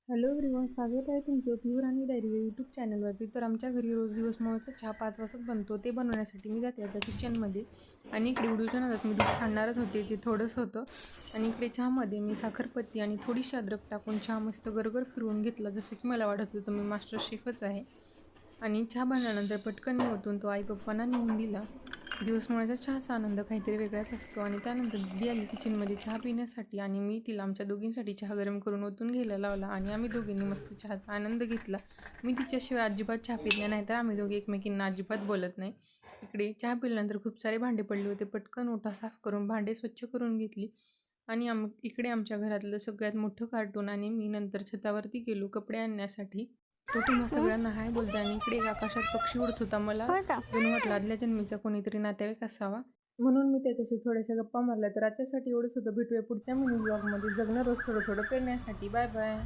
Hello everyone, स्वागत आहे तुमचं प्युअर आणि डायरी यूट्यूब चॅनलवरती. तर आमच्या घरी रोज दिवस मोळचा चहा 5 वाजता बनतो. ते बनवण्यासाठी मी जाते आता किचनमध्ये. आणि इकडे व्हिडिओच्या नादात मी दूध सांडणारच होते, जे थोडंसं होतं. आणि इकडे चहामध्ये मी साखरपत्ती आणि थोडीशी अद्रक टाकून चहा मस्त गरगर फिरवून घेतला, जसं की मला वाटत होतं मी मास्टर शेफच आहे. आणि चहा बनल्यानंतर पटकन मी ओतून तो आई पप्पांना नेऊन दिला. दिवसमुळाचा चहाचा आनंद काहीतरी वेगळाच असतो. आणि त्यानंतर दीदी आली किचनमध्ये चहा पिण्यासाठी, आणि मी तिला आमच्या दोघींसाठी चहा गरम करून ओतून घ्यायला लावला. आणि आम्ही दोघींनी मस्त चहाचा आनंद घेतला. मी तिच्याशिवाय अजिबात चहा पित नाही, तर आम्ही दोघी एकमेकींना अजिबात बोलत नाही. इकडे चहा पिल्यानंतर खूप सारे भांडे पडले होते. पटकन ओटा साफ करून भांडे स्वच्छ करून घेतली. आणि इकडे आमच्या घरातलं सगळ्यात मोठं कार्टून आणि मी नंतर छतावरती गेलो कपडे आणण्यासाठी. तो तुम्हा सगळ्यांना हाय बोलते. आणि इकडे एक आकाशात पक्षी उडत होता. मला होय का? जणू वाटलं आदल्या जन्मीचा कोणीतरी नातेवाईक असावा, म्हणून मी त्याच्याशी थोड्याशा गप्पा मारल्या. तर आजच्यासाठी एवढंच होतं. भेटूया पुढच्या मिनी ब्लॉगमध्ये. जगणं रोज थोडं थोडं पेरण्यासाठी. Bye bye.